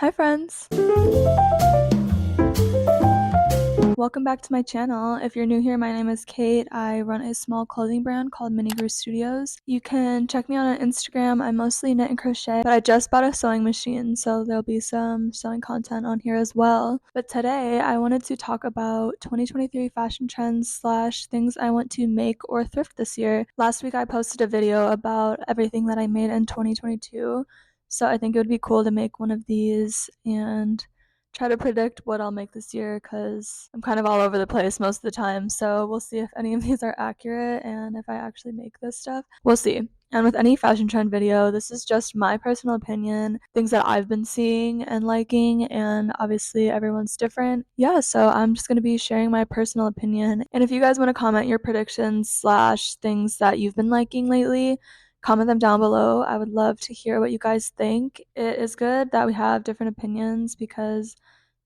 Hi friends! Welcome back to my channel. If you're new here, my name is Kait. I run a small clothing brand called Minigru Studios. You can check me out on Instagram. I mostly knit and crochet, but I just bought a sewing machine, so there'll be some sewing content on here as well. But today I wanted to talk about 2023 fashion trends / things I want to make or thrift this year. Last week I posted a video about everything that I made in 2022, so I think it would be cool to make one of these and try to predict what I'll make this year because I'm kind of all over the place most of the time, so we'll see if any of these are accurate and if I actually make this stuff. We'll see. And with any fashion trend video, this is just my personal opinion, things that I've been seeing and liking, and obviously everyone's different. Yeah, so I'm just going to be sharing my personal opinion. And if you guys want to comment your predictions / things that you've been liking lately, comment them down below. I would love to hear what you guys think. It is good that we have different opinions because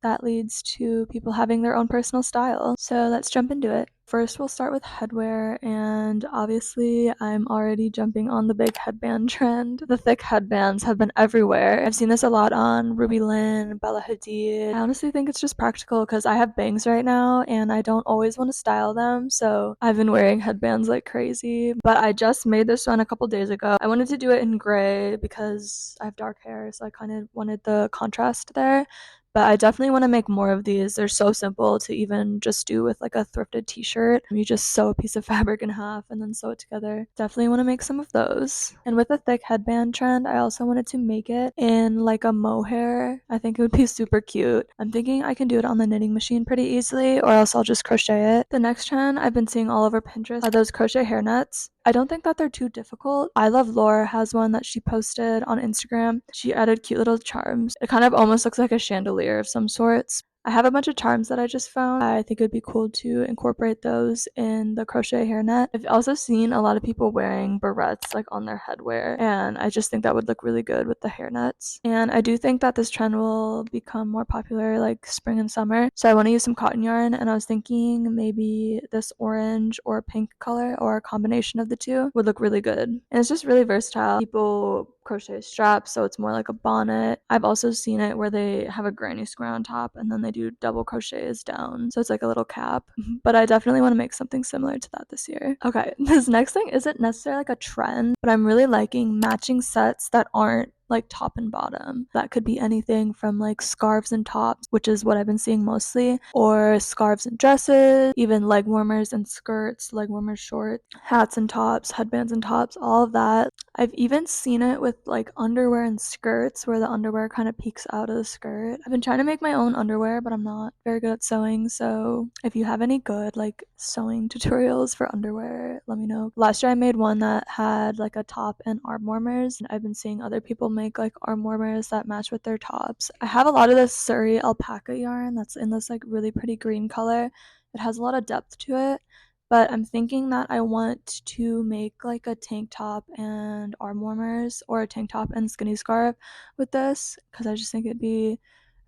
that leads to people having their own personal style. So let's jump into it. First, we'll start with headwear, and obviously I'm already jumping on the big headband trend. The thick headbands have been everywhere. I've seen this a lot on Ruby Lynn, Bella Hadid. I honestly think it's just practical because I have bangs right now and I don't always want to style them, so I've been wearing headbands like crazy. But I just made this one a couple days ago. I wanted to do it in gray because I have dark hair, so I kind of wanted the contrast there. But I definitely want to make more of these. They're so simple to even just do with like a thrifted t-shirt. You just sew a piece of fabric in half and then sew it together. Definitely want to make some of those. And with the thick headband trend, I also wanted to make it in like a mohair. I think it would be super cute. I'm thinking I can do it on the knitting machine pretty easily, or else I'll just crochet it. The next trend I've been seeing all over Pinterest are those crochet hairnets. I don't think that they're too difficult. I.lovelaur has one that she posted on Instagram. She added cute little charms. It kind of almost looks like a chandelier of some sorts. I have a bunch of charms that I just found. I think it would be cool to incorporate those in the crochet hairnet. I've also seen a lot of people wearing barrettes like on their headwear, and I just think that would look really good with the hairnets. And I do think that this trend will become more popular like spring and summer. So I want to use some cotton yarn, and I was thinking maybe this orange or pink color or a combination of the two would look really good. And it's just really versatile. People crochet straps, so it's more like a bonnet. I've also seen it where they have a granny square on top and then they do double crochets down, so it's like a little cap. But I definitely want to make something similar to that this year. Okay, this next thing isn't necessarily like a trend, but I'm really liking matching sets that aren't like top and bottom. That could be anything from like scarves and tops, which is what I've been seeing mostly, or scarves and dresses, even leg warmers and skirts, leg warmers shorts, hats and tops, headbands and tops, all of that. I've even seen it with like underwear and skirts where the underwear kind of peeks out of the skirt. I've been trying to make my own underwear, but I'm not very good at sewing, so if you have any good like sewing tutorials for underwear, let me know. Last year I made one that had like a top and arm warmers, and I've been seeing other people make like arm warmers that match with their tops. I have a lot of this Surrey alpaca yarn that's in this like really pretty green color. It has a lot of depth to it, but I'm thinking that I want to make like a tank top and arm warmers, or a tank top and skinny scarf with this, because I just think it'd be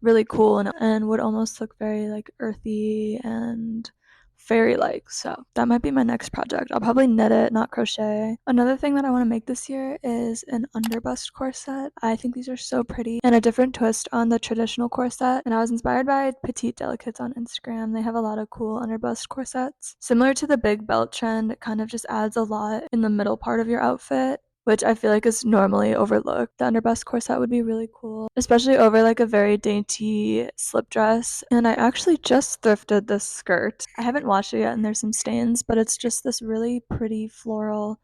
really cool and would almost look very like earthy and fairy-like. So that might be my next project. I'll probably knit it, not crochet. Another thing that I want to make this year is an underbust corset. I think these are so pretty and a different twist on the traditional corset, and I was inspired by Petitedelicates on Instagram. They have a lot of cool underbust corsets. Similar to the big belt trend, it kind of just adds a lot in the middle part of your outfit, which I feel like is normally overlooked. The underbust corset would be really cool, especially over like a very dainty slip dress. And I actually just thrifted this skirt. I haven't washed it yet and there's some stains, but it's just this really pretty floral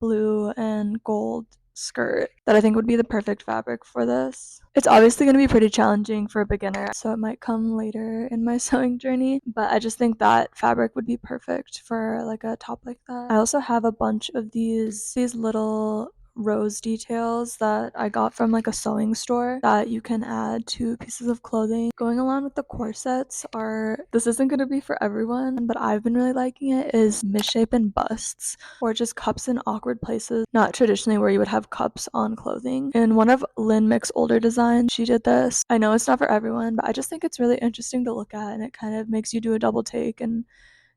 blue and gold skirt that I think would be the perfect fabric for this. It's obviously going to be pretty challenging for a beginner, so it might come later in my sewing journey, but I just think that fabric would be perfect for like a top like that. I also have a bunch of these little rose details that I got from like a sewing store that you can add to pieces of clothing. Going along with the corsets this isn't going to be for everyone, but I've been really liking it, is misshapen busts, or just cups in awkward places, not traditionally where you would have cups on clothing. In one of Linmick's older designs, she did this. I know it's not for everyone, but I just think it's really interesting to look at, and it kind of makes you do a double take and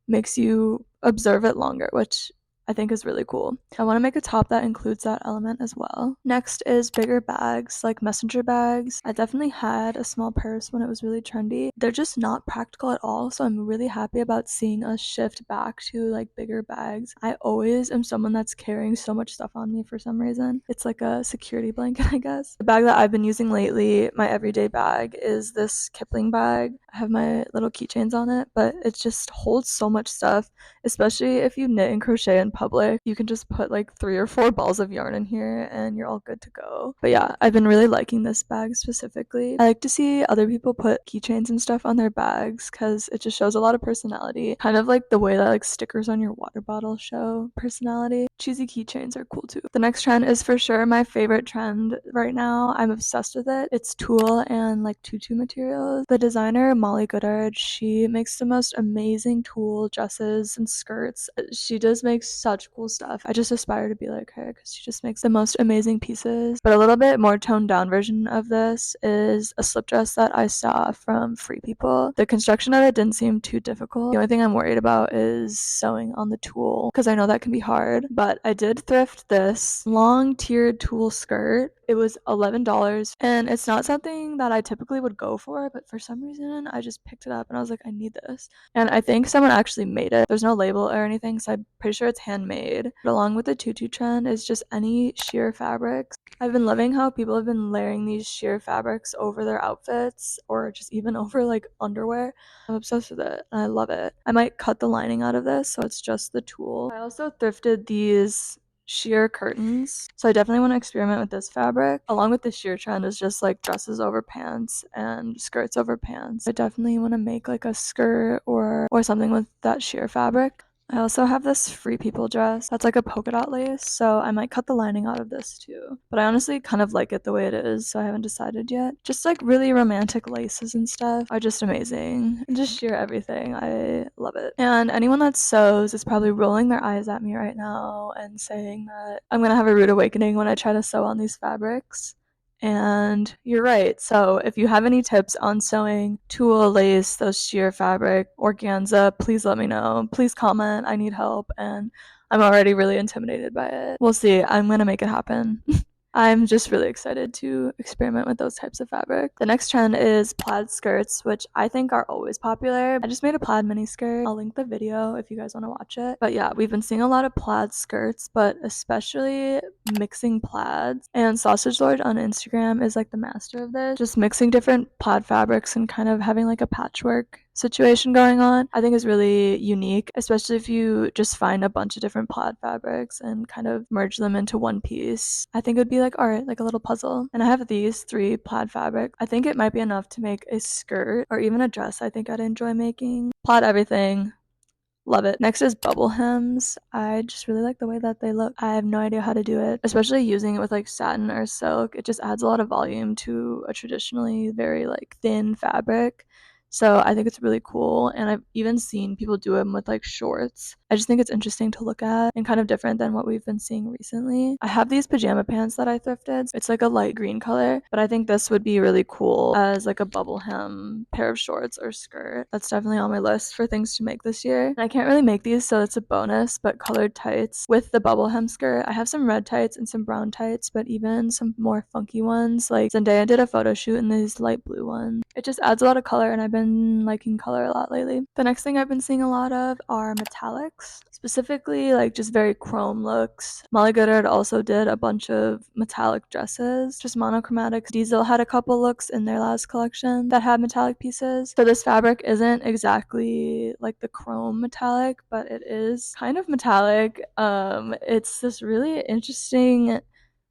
makes you observe it longer, which I think is really cool. I want to make a top that includes that element as well. Next is bigger bags, like messenger bags. I definitely had a small purse when it was really trendy. They're just not practical at all, so I'm really happy about seeing us shift back to like bigger bags. I always am someone that's carrying so much stuff on me for some reason. It's like a security blanket, I guess. The bag that I've been using lately, my everyday bag, is this Kipling bag. I have my little keychains on it, but it just holds so much stuff, especially if you knit and crochet in public. You can just put like 3 or 4 balls of yarn in here and you're all good to go. But yeah, I've been really liking this bag specifically. I like to see other people put keychains and stuff on their bags because it just shows a lot of personality, kind of like the way that like stickers on your water bottle show personality. Cheesy keychains are cool too. The next trend is for sure my favorite trend right now. I'm obsessed with it. It's tulle and like tutu materials. The designer Mollygoddard, she makes the most amazing tulle dresses and skirts. She does make such cool stuff. I just aspire to be like her because she just makes the most amazing pieces. But a little bit more toned down version of this is a slip dress that I saw from Freepeople. The construction of it didn't seem too difficult. The only thing I'm worried about is sewing on the tulle because I know that can be hard. But I did thrift this long tiered tulle skirt. It was $11 and it's not something that I typically would go for, but for some reason I just picked it up and I was like, I need this. And I think someone actually made it. There's no label or anything, so I'm pretty sure it's handmade. But along with the tutu trend is just any sheer fabrics. I've been loving how people have been layering these sheer fabrics over their outfits or just even over like underwear. I'm obsessed with it and I love it. I might cut the lining out of this so it's just the tulle. I also thrifted these sheer curtains, so I definitely want to experiment with this fabric. Along with the sheer trend is just like dresses over pants and skirts over pants. I definitely want to make like a skirt or something with that sheer fabric. I also have this Freepeople dress that's like a polka dot lace, so I might cut the lining out of this too. But I honestly kind of like it the way it is, so I haven't decided yet. Just like really romantic laces and stuff are just amazing. And just sheer everything. I love it. And anyone that sews is probably rolling their eyes at me right now and saying that I'm gonna have a rude awakening when I try to sew on these fabrics. And you're right. So if you have any tips on sewing tulle, lace, those sheer fabric, organza, please let me know. Please comment. I need help and I'm already really intimidated by it. We'll see. I'm gonna make it happen. I'm just really excited to experiment with those types of fabric. The next trend is plaid skirts, which I think are always popular. I just made a plaid mini skirt. I'll link the video if you guys want to watch it. But yeah, we've been seeing a lot of plaid skirts, but especially mixing plaids. And Sausagelord on Instagram is like the master of this. Just mixing different plaid fabrics and kind of having like a patchwork situation going on, I think is really unique, especially if you just find a bunch of different plaid fabrics and kind of merge them into one piece. I think it would be like art, like a little puzzle. And I have these 3 plaid fabrics. I think it might be enough to make a skirt or even a dress I think I'd enjoy making. Plaid everything. Love it. Next is bubble hems. I just really like the way that they look. I have no idea how to do it, especially using it with like satin or silk. It just adds a lot of volume to a traditionally very like thin fabric. So I think it's really cool, and I've even seen people do them with like shorts. I just think it's interesting to look at and kind of different than what we've been seeing recently. I have these pajama pants that I thrifted. It's like a light green color, but I think this would be really cool as like a bubble hem pair of shorts or skirt. That's definitely on my list for things to make this year. And I can't really make these, so it's a bonus, but colored tights with the bubble hem skirt. I have some red tights and some brown tights, but even some more funky ones. Like Zendaya did a photo shoot in these light blue ones. It just adds a lot of color, and I've been liking color a lot lately. The next thing I've been seeing a lot of are metallics, specifically like just very chrome looks. Mollygoddard also did a bunch of metallic dresses, just monochromatic. Diesel had a couple looks in their last collection that had metallic pieces. So this fabric isn't exactly like the chrome metallic, but it is kind of metallic. It's this really interesting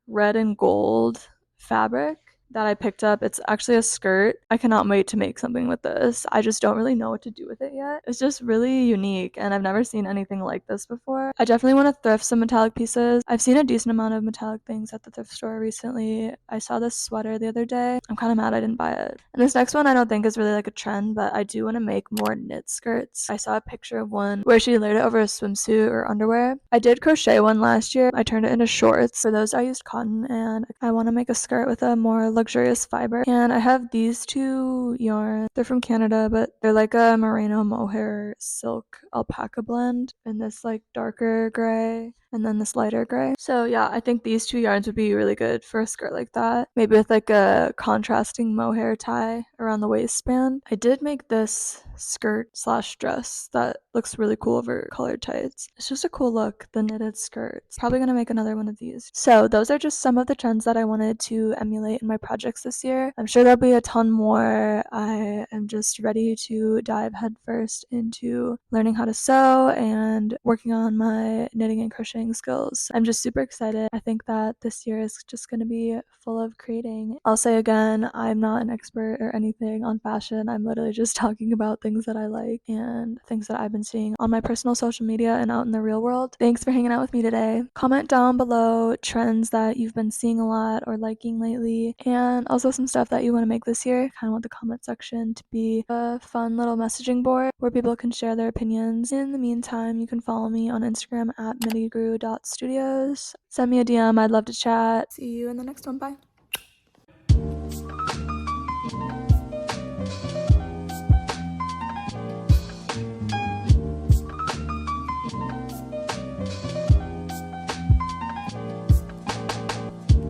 red and gold fabric that I picked up. It's actually a skirt. I cannot wait to make something with this. I just don't really know what to do with it yet. It's just really unique, and I've never seen anything like this before. I definitely want to thrift some metallic pieces. I've seen a decent amount of metallic things at the thrift store recently. I saw this sweater the other day. I'm kind of mad I didn't buy it. And this next one I don't think is really like a trend, but I do want to make more knit skirts. I saw a picture of one where she layered it over a swimsuit or underwear. I did crochet one last year. I turned it into shorts. For those I used cotton, and I want to make a skirt with a more luxurious fiber. And I have these two yarns. They're from Canada, but they're like a merino mohair silk alpaca blend in this like darker gray and then this lighter gray. So yeah, I think these two yarns would be really good for a skirt like that. Maybe with like a contrasting mohair tie around the waistband. I did make this skirt slash dress that looks really cool over colored tights. It's just a cool look, the knitted skirts. Probably gonna make another one of these. So those are just some of the trends that I wanted to emulate in my projects this year. I'm sure there'll be a ton more. I am just ready to dive headfirst into learning how to sew and working on my knitting and crocheting skills. I'm just super excited. I think that this year is just going to be full of creating. I'll say again, I'm not an expert or anything on fashion. I'm literally just talking about things that I like and things that I've been seeing on my personal social media and out in the real world. Thanks for hanging out with me today. Comment down below trends that you've been seeing a lot or liking lately, and also some stuff that you want to make this year. Kind of want the comment section to be a fun little messaging board where people can share their opinions. In the meantime, you can follow me on Instagram at minigru.studios. Send me a DM. I'd love to chat. See you in the next one. Bye.